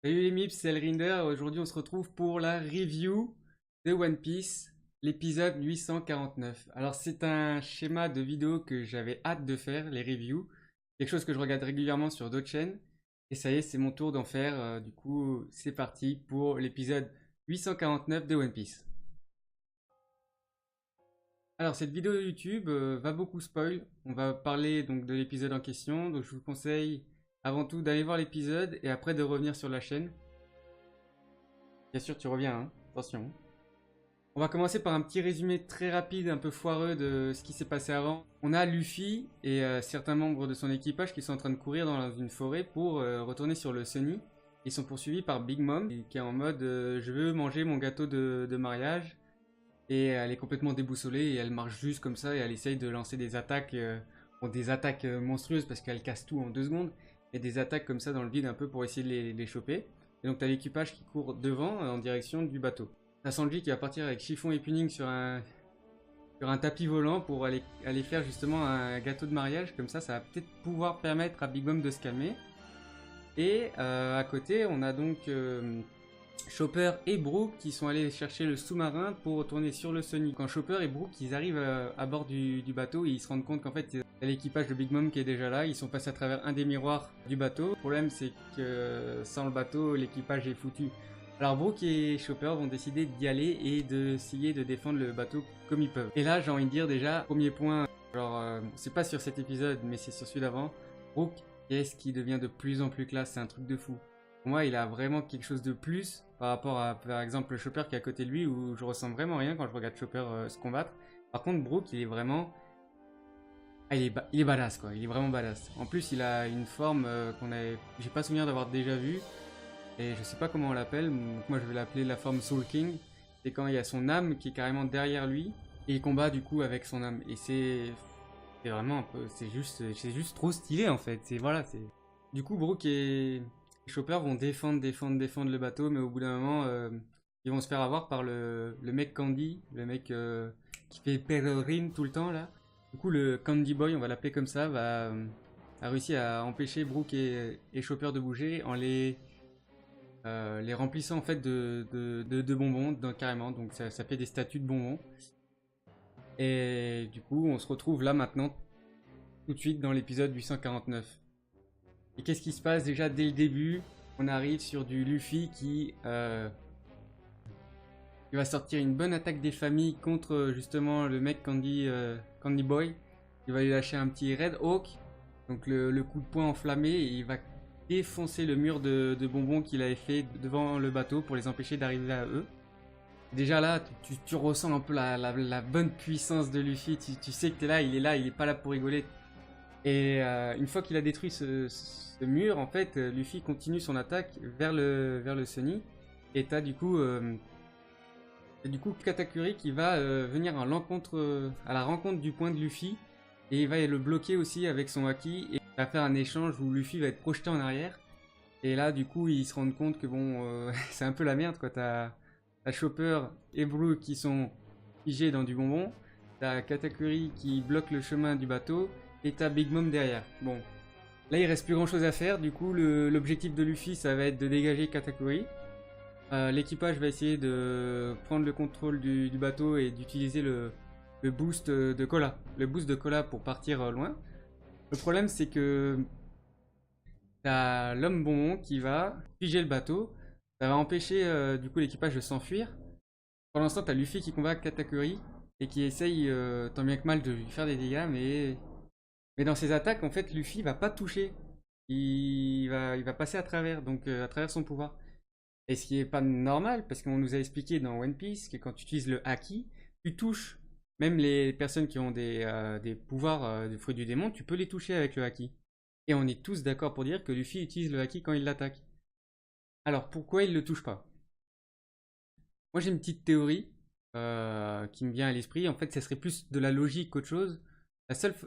Salut les Mips, c'est Elrinder. Aujourd'hui, on se retrouve pour la review de One Piece, l'épisode 849. Alors, c'est un schéma de vidéo que j'avais hâte de faire, les reviews. Quelque chose que je regarde régulièrement sur d'autres chaînes. Et ça y est, c'est mon tour d'en faire. Du coup, c'est parti pour l'épisode 849 de One Piece. Alors, cette vidéo YouTube va beaucoup spoil. On va parler donc de l'épisode en question. Donc, je vous conseille avant tout d'aller voir l'épisode et après de revenir sur la chaîne. Bien sûr, tu reviens, hein. Attention. On va commencer par un petit résumé très rapide, un peu foireux de ce qui s'est passé avant. On a Luffy et certains membres de son équipage qui sont en train de courir dans une forêt pour retourner sur le Sunny. Ils sont poursuivis par Big Mom qui est en mode je veux manger mon gâteau de mariage. Et elle est complètement déboussolée et elle marche juste comme ça et elle essaye de lancer des attaques, des attaques monstrueuses parce qu'elle casse tout en 2 secondes. Et des attaques comme ça dans le vide un peu pour essayer de les choper. Et donc t'as l'équipage qui court devant en direction du bateau. T'as Sanji qui va partir avec Chiffon et Puning sur un tapis volant pour aller faire justement un gâteau de mariage. Comme ça va peut-être pouvoir permettre à Big Mom de se calmer. Et à côté, on a donc Chopper et Brook qui sont allés chercher le sous-marin pour retourner sur le Sunny. Quand Chopper et Brook ils arrivent à bord du bateau, ils se rendent compte qu'en fait il y a l'équipage de Big Mom qui est déjà là. Ils sont passés à travers un des miroirs du bateau. Le problème c'est que sans le bateau, l'équipage est foutu. Alors Brook et Chopper vont décider d'y aller et d'essayer de défendre le bateau comme ils peuvent. Et là j'ai envie de dire déjà, premier point, alors c'est pas sur cet épisode mais c'est sur celui d'avant, Brook qu'est-ce qui devient de plus en plus classe, c'est un truc de fou. Pour moi, il a vraiment quelque chose de plus par rapport à, par exemple, le Chopper qui est à côté de lui, où je ressens vraiment rien quand je regarde Chopper se combattre. Par contre, Brook, il est vraiment... Ah, il est badass, quoi. Il est vraiment badass. En plus, il a une forme qu'on avait... J'ai pas souvenir d'avoir déjà vue, et je sais pas comment on l'appelle. Donc moi, je vais l'appeler la forme Soul King. C'est quand il y a son âme qui est carrément derrière lui, et il combat du coup avec son âme. Et c'est vraiment un peu... C'est juste trop stylé, en fait. Voilà, c'est... Du coup, Brook et Chopper vont défendre le bateau, mais au bout d'un moment, ils vont se faire avoir par le mec Candy, le mec qui fait pèlerine tout le temps là. Du coup, le Candy Boy, on va l'appeler comme ça, a réussi à empêcher Brook et Chopper de bouger en les remplissant en fait de bonbons, carrément. Donc ça fait des statues de bonbons. Et du coup, on se retrouve là maintenant, tout de suite dans l'épisode 849. Et qu'est-ce qui se passe déjà dès le début? On arrive sur du Luffy qui va sortir une bonne attaque des familles contre justement le mec Candy Boy. Il va lui lâcher un petit Red Hawk, donc le coup de poing enflammé, et il va défoncer le mur de bonbons qu'il avait fait devant le bateau pour les empêcher d'arriver à eux. Déjà là, tu ressens un peu la bonne puissance de Luffy, tu sais que t'es là, il est pas là pour rigoler. Et une fois qu'il a détruit ce mur, en fait, Luffy continue son attaque vers le Sunny. Et t'as du coup Katakuri qui va venir à la rencontre du point de Luffy. Et il va le bloquer aussi avec son haki. Et il va faire un échange où Luffy va être projeté en arrière. Et là, du coup, ils se rendent compte que bon, c'est un peu la merde, quoi. T'as Chopper et Blue qui sont figés dans du bonbon. T'as Katakuri qui bloque le chemin du bateau. Et t'as Big Mom derrière. Bon, là, il reste plus grand chose à faire. Du coup, l'objectif de Luffy, ça va être de dégager Katakuri. L'équipage va essayer de prendre le contrôle du bateau et d'utiliser le boost de cola. Le boost de cola pour partir loin. Le problème, c'est que t'as l'homme bonbon qui va figer le bateau. Ça va empêcher du coup l'équipage de s'enfuir. Pendant ce temps, t'as Luffy qui combat Katakuri et qui essaye tant bien que mal de lui faire des dégâts, mais dans ses attaques, en fait, Luffy va pas toucher. Il va passer à travers, donc à travers son pouvoir. Et ce qui est pas normal, parce qu'on nous a expliqué dans One Piece que quand tu utilises le haki, tu touches. Même les personnes qui ont des pouvoirs des fruits du démon, tu peux les toucher avec le haki. Et on est tous d'accord pour dire que Luffy utilise le haki quand il l'attaque. Alors pourquoi il le touche pas? Moi j'ai une petite théorie qui me vient à l'esprit. En fait, ça serait plus de la logique qu'autre chose.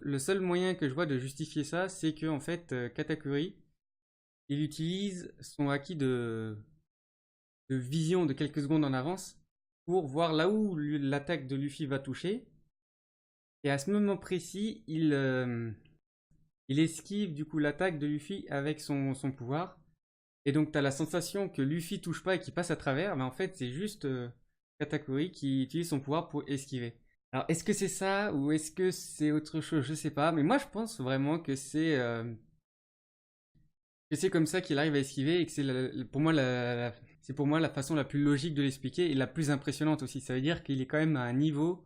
Le seul moyen que je vois de justifier ça, c'est que en fait, Katakuri, il utilise son haki de vision de quelques secondes en avance pour voir là où l'attaque de Luffy va toucher. Et à ce moment précis, il esquive du coup l'attaque de Luffy avec son pouvoir. Et donc tu as la sensation que Luffy touche pas et qu'il passe à travers, mais en fait c'est juste Katakuri qui utilise son pouvoir pour esquiver. Alors est-ce que c'est ça ou est-ce que c'est autre chose? Je sais pas, mais moi je pense vraiment que c'est comme ça qu'il arrive à esquiver et que c'est pour moi c'est pour moi la façon la plus logique de l'expliquer et la plus impressionnante aussi. Ça veut dire qu'il est quand même à un niveau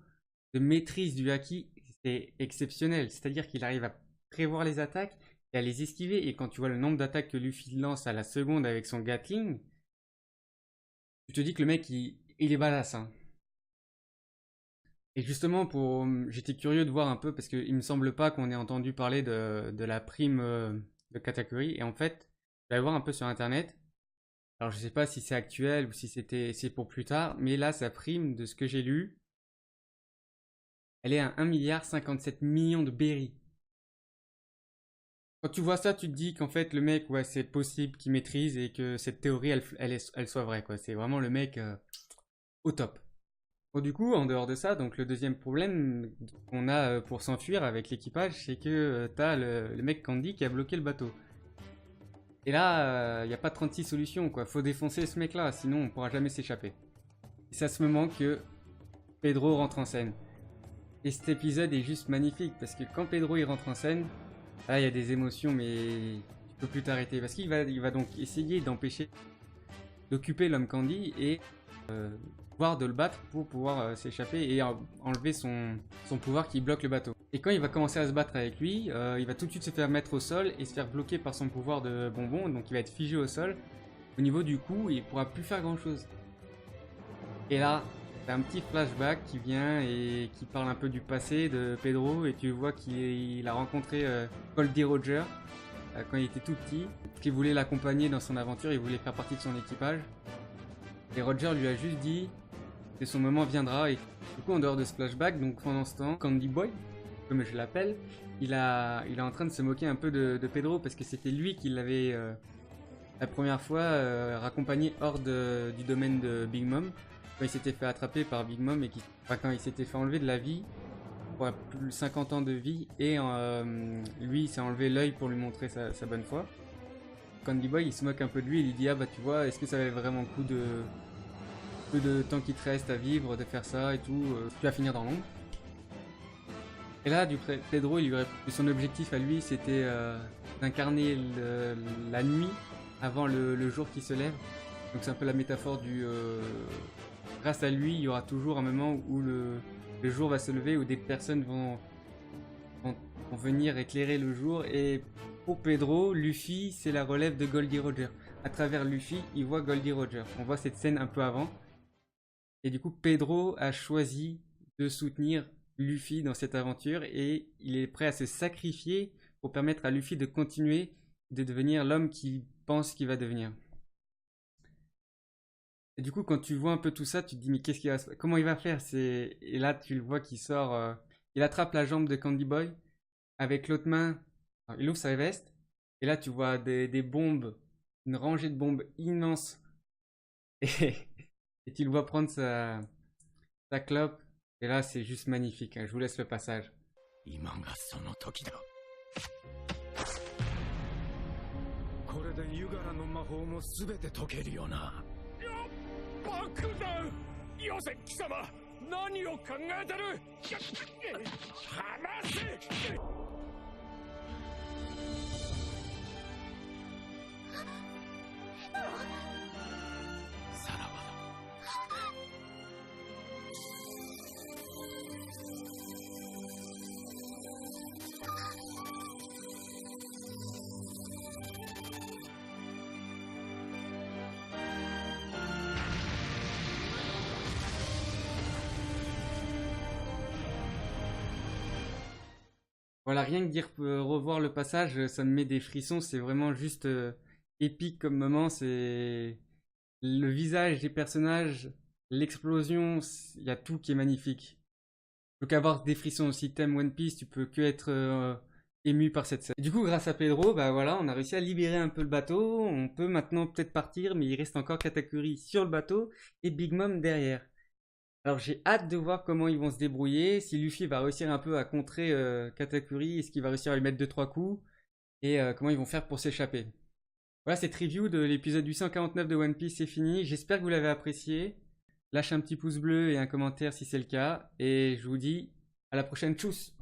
de maîtrise du haki, c'est exceptionnel. C'est-à-dire qu'il arrive à prévoir les attaques et à les esquiver. Et quand tu vois le nombre d'attaques que Luffy lance à la seconde avec son Gatling, tu te dis que le mec il est badass, hein. Et justement, j'étais curieux de voir un peu parce qu'il me semble pas qu'on ait entendu parler de la prime de Katakuri. Et en fait, je vais voir un peu sur internet. Alors je sais pas si c'est actuel ou si c'est pour plus tard, mais là sa prime de ce que j'ai lu, elle est à 1,57 milliard de berry. Quand tu vois ça, tu te dis qu'en fait le mec, ouais, c'est possible qu'il maîtrise et que cette théorie, elle soit vraie, quoi. C'est vraiment le mec au top. Bon, du coup, en dehors de ça, donc le deuxième problème qu'on a pour s'enfuir avec l'équipage, c'est que t'as le mec Candy qui a bloqué le bateau. Et là, il n'y a pas 36 solutions, quoi. Faut défoncer ce mec-là, sinon on pourra jamais s'échapper. Et c'est à ce moment que Pedro rentre en scène. Et cet épisode est juste magnifique, parce que quand Pedro il rentre en scène, là il y a des émotions, mais tu peux plus t'arrêter. Parce il va donc essayer d'empêcher d'occuper l'homme Candy et voire de le battre pour pouvoir s'échapper et enlever son pouvoir qui bloque le bateau. Et quand il va commencer à se battre avec lui, il va tout de suite se faire mettre au sol et se faire bloquer par son pouvoir de bonbon, donc il va être figé au sol. Au niveau du cou, il pourra plus faire grand chose. Et là, t'as un petit flashback qui vient et qui parle un peu du passé de Pedro et tu vois qu'il a rencontré Goldie Roger quand il était tout petit, qu'il voulait l'accompagner dans son aventure, il voulait faire partie de son équipage. Et Roger lui a juste dit que son moment viendra. Et du coup, en dehors de ce flashback, donc pendant ce temps, Candy Boy, comme je l'appelle, il est en train de se moquer un peu de Pedro parce que c'était lui qui l'avait la première fois raccompagné hors du domaine de Big Mom. Quand il s'était fait attraper par Big Mom et quand il s'était fait enlever de la vie, pour plus de 50 ans de vie, et lui il s'est enlevé l'œil pour lui montrer sa bonne foi. Candy Boy il se moque un peu de lui, il lui dit ah bah tu vois, est-ce que ça valait vraiment le coup de peu de temps qui te reste à vivre, de faire ça et tout, tu vas finir dans l'ombre. Et là, Pedro, son objectif à lui, c'était d'incarner la nuit avant le jour qui se lève. Donc c'est un peu la métaphore du... grâce à lui, il y aura toujours un moment où le jour va se lever, où des personnes vont venir éclairer le jour. Et pour Pedro, Luffy, c'est la relève de Goldie Roger. À travers Luffy, il voit Goldie Roger. On voit cette scène un peu avant. Et du coup, Pedro a choisi de soutenir Luffy dans cette aventure et il est prêt à se sacrifier pour permettre à Luffy de continuer de devenir l'homme qu'il pense qu'il va devenir. Et du coup, quand tu vois un peu tout ça, tu te dis mais comment il va faire? Et là, tu le vois qui sort, il attrape la jambe de Candy Boy avec l'autre main, alors, il ouvre sa veste et là, tu vois des bombes, une rangée de bombes immense et, et tu le vois prendre sa clope. Et là, c'est juste magnifique, hein. Je vous laisse le passage. 今がその時だ。これでユガラの魔法もすべて解けるよな。爆弾！よせ貴様！何を考えてる？離せ！さらばだ。Voilà, rien que dire revoir le passage, ça me met des frissons. C'est vraiment juste épique comme moment. C'est le visage des personnages, l'explosion, il y a tout qui est magnifique. Donc avoir des frissons aussi. T'aimes One Piece, tu peux que être ému par cette scène. Et du coup, grâce à Pedro, bah voilà, on a réussi à libérer un peu le bateau. On peut maintenant peut-être partir, mais il reste encore Katakuri sur le bateau et Big Mom derrière. Alors j'ai hâte de voir comment ils vont se débrouiller, si Luffy va réussir un peu à contrer Katakuri, est-ce qu'il va réussir à lui mettre 2-3 coups, et comment ils vont faire pour s'échapper. Voilà, cette review de l'épisode 849 de One Piece c'est fini. J'espère que vous l'avez apprécié. Lâchez un petit pouce bleu et un commentaire si c'est le cas. Et je vous dis à la prochaine. Tchuss!